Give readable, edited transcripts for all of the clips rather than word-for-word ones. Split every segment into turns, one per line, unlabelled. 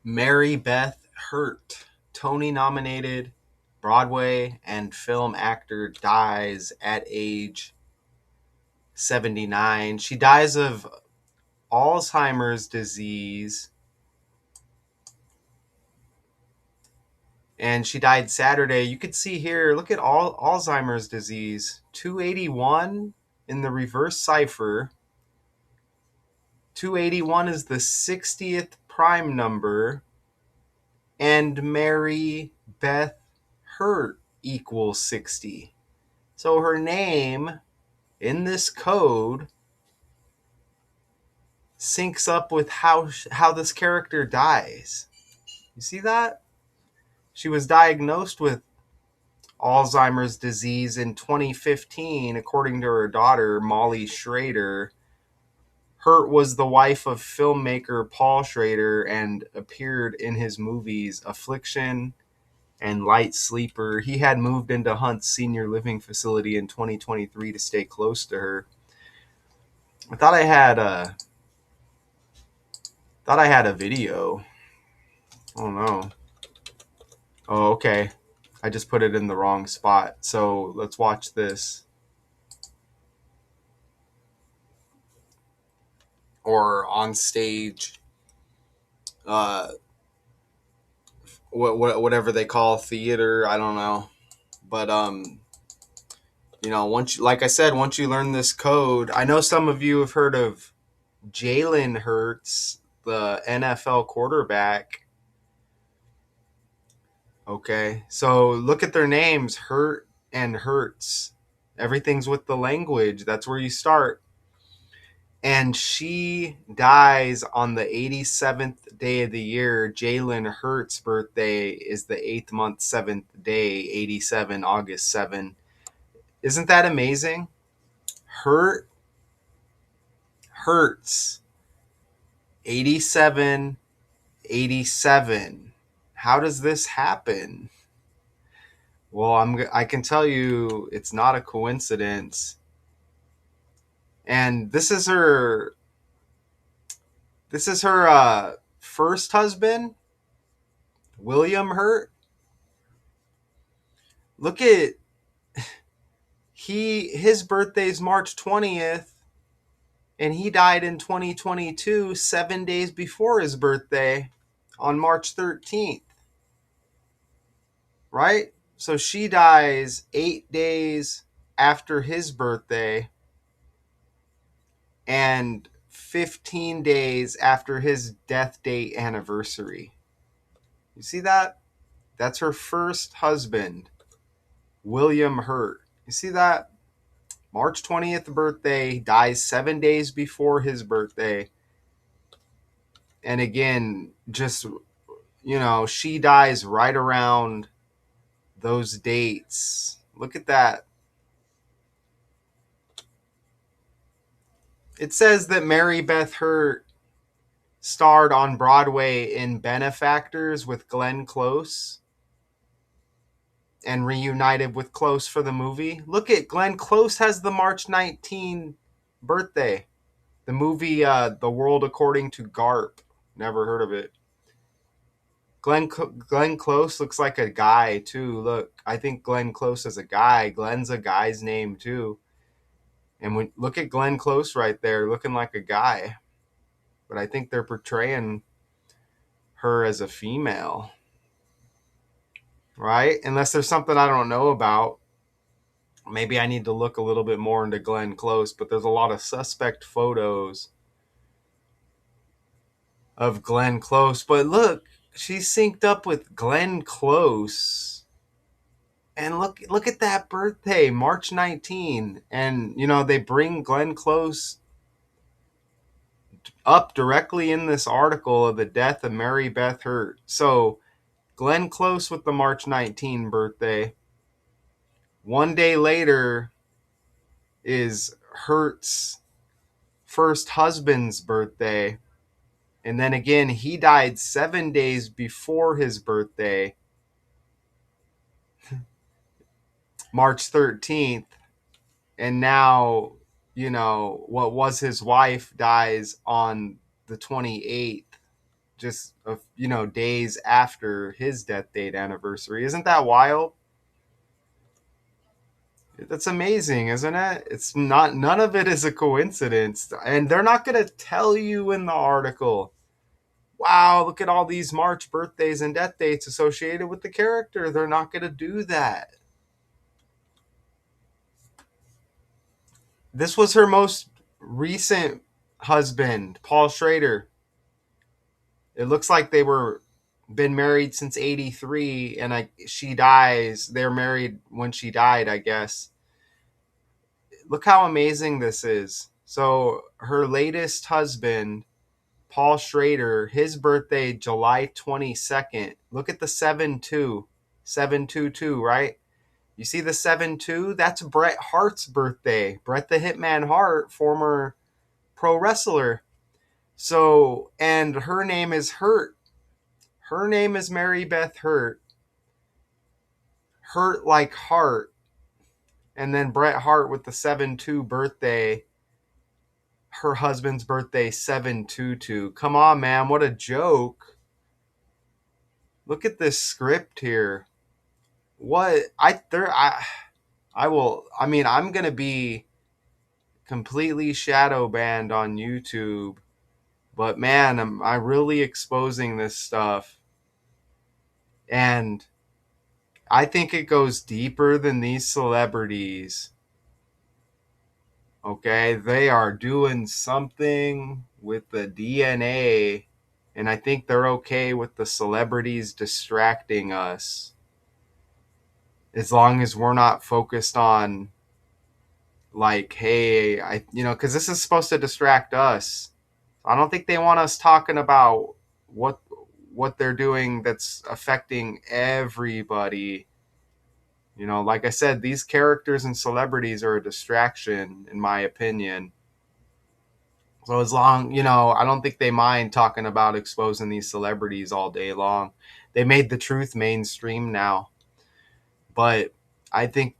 Mary Beth Hurt, Tony nominated Broadway and film actor, dies at age 79. She dies of Alzheimer's disease, and she died Saturday. You could see here, look at all Alzheimer's disease, 281 in the reverse cipher. 281 is the 60th prime number, and Mary Beth Hurt equals 60. So her name in this code syncs up with how this character dies. You see that? She was diagnosed with Alzheimer's disease in 2015, according to her daughter, Molly Schrader. Hurt was the wife of filmmaker Paul Schrader and appeared in his movies Affliction and Light Sleeper. He had moved into Hunt's senior living facility in 2023 to stay close to her. I thought I had a video. Oh no. Oh, okay. I just put it in the wrong spot. So let's watch this. Or on stage, uh, whatever they call theater. I don't know, but once like I said, once you learn this code, I know some of you have heard of Jalen Hurts, the NFL quarterback. Okay, so look at their names, Hurt and Hurts. Everything's with the language. That's where you start. And she dies on the 87th day of the year. Jalen Hurts' birthday is the 8th month, 7th day, 87, August 7. Isn't that amazing? Hurts, 87, 87. How does this happen? Well, I can tell you it's not a coincidence. And this is her first husband, William Hurt. Look at his birthday's March 20th, and he died in 2022, 7 days before his birthday on March 13th. Right? So she dies 8 days after his birthday and 15 days after his death date anniversary. You see that? That's her first husband, William Hurt. You see that? March 20th birthday, dies 7 days before his birthday. And again, just, she dies right around those dates. Look at that. It says that Mary Beth Hurt starred on Broadway in Benefactors with Glenn Close and reunited with Close for the movie. Look at Glenn Close has the March 19 birthday. The movie The World According to Garp. Never heard of it. Glenn Close looks like a guy too. Look, I think Glenn Close is a guy. Glenn's a guy's name too. And look at Glenn Close right there, looking like a guy. But I think they're portraying her as a female. Right? Unless there's something I don't know about. Maybe I need to look a little bit more into Glenn Close, but there's a lot of suspect photos of Glenn Close. But look, she's synced up with Glenn Close. And look at that birthday, March 19. And they bring Glenn Close up directly in this article of the death of Mary Beth Hurt. So Glenn Close with the March 19 birthday. 1 day later is Hurt's first husband's birthday. And then again, he died 7 days before his birthday, March 13th. And now, what was his wife dies on the 28th, just days after his death date anniversary. Isn't that wild? That's amazing, isn't it? It's not, none of it is a coincidence. And they're not going to tell you in the article, wow, look at all these March birthdays and death dates associated with the character. They're not going to do that. This was her most recent husband, Paul Schrader. It looks like they were been married since 83, and she dies. They're married when she died, I guess. Look how amazing this is. So her latest husband, Paul Schrader, his birthday July 22nd. Look at the 7-2. 722, right? You see the 7-2? That's Bret Hart's birthday. Bret the Hitman Hart, former pro wrestler. So, and her name is Hurt. Her name is Mary Beth Hurt. Hurt like heart. And then Bret Hart with the 7-2 birthday. Her husband's birthday 7-2-2. Come on, man. What a joke. Look at this script here. What I will, I mean, I'm going to be completely shadow banned on YouTube. But man, am I really exposing this stuff. And I think it goes deeper than these celebrities. Okay, they are doing something with the DNA, and I think they're okay with the celebrities distracting us as long as we're not focused on, like, hey, because this is supposed to distract us. I don't think they want us talking about what they're doing that's affecting everybody. Like I said, these characters and celebrities are a distraction, in my opinion. So as long, I don't think they mind talking about exposing these celebrities all day long. They made the truth mainstream now. But I think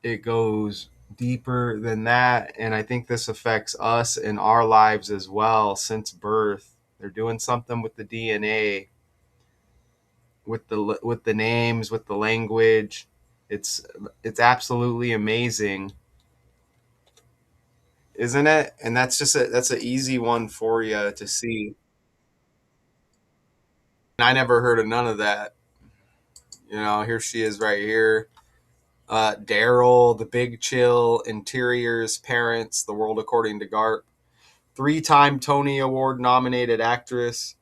it goes deeper than that. And I think this affects us in our lives as well since birth. They're doing something with the DNA, with the names, with the language. It's absolutely amazing, isn't it? And that's an easy one for you to see. And I never heard of none of that. Here she is right here. Daryl, The Big Chill, Interiors, Parents, The World According to Garp. 3-time Tony Award nominated actress,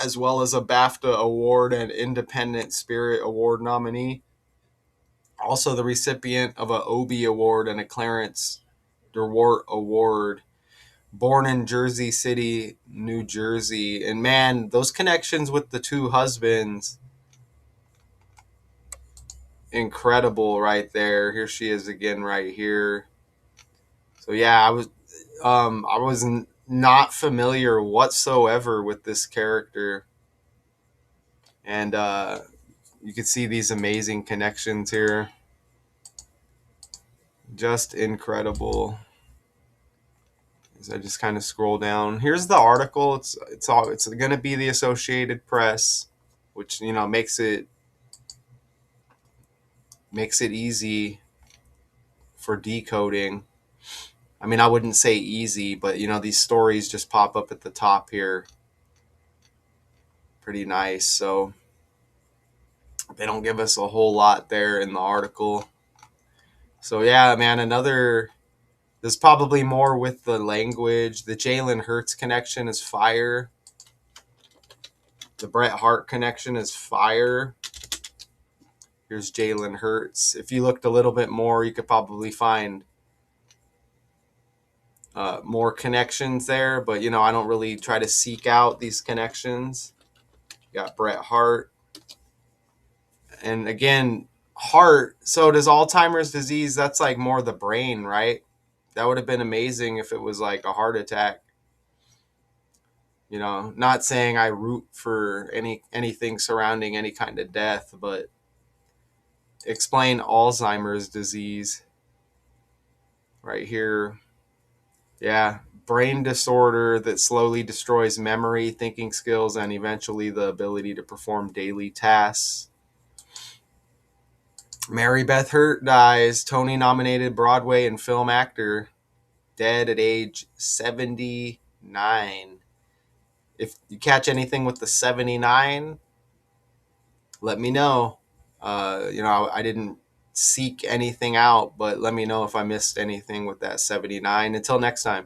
as well as a BAFTA Award and Independent Spirit Award nominee. Also the recipient of a Obie Award and a Clarence DeWart Award. Born in Jersey City, New Jersey. And man, those connections with the two husbands, incredible right there. Here she is again right here. So yeah, I was not familiar whatsoever with this character. And you can see these amazing connections here. Just incredible. As I just kind of scroll down. Here's the article. It's going to be the Associated Press, which makes it easy for decoding. I mean, I wouldn't say easy, but these stories just pop up at the top here. Pretty nice. So they don't give us a whole lot there in the article. So yeah, man, there's probably more with the language. The Jalen Hurts connection is fire. The Bret Hart connection is fire. Here's Jalen Hurts. If you looked a little bit more, you could probably find more connections there. But, I don't really try to seek out these connections. You got Bret Hart. And again, heart. So does Alzheimer's disease, that's like more the brain, right? That would have been amazing if it was like a heart attack. Not saying I root for anything surrounding any kind of death, but explain Alzheimer's disease right here. Yeah, brain disorder that slowly destroys memory, thinking skills, and eventually the ability to perform daily tasks. Mary Beth Hurt dies, Tony-nominated Broadway and film actor, dead at age 79. If you catch anything with the 79, let me know. I didn't seek anything out, but let me know if I missed anything with that 79. Until next time.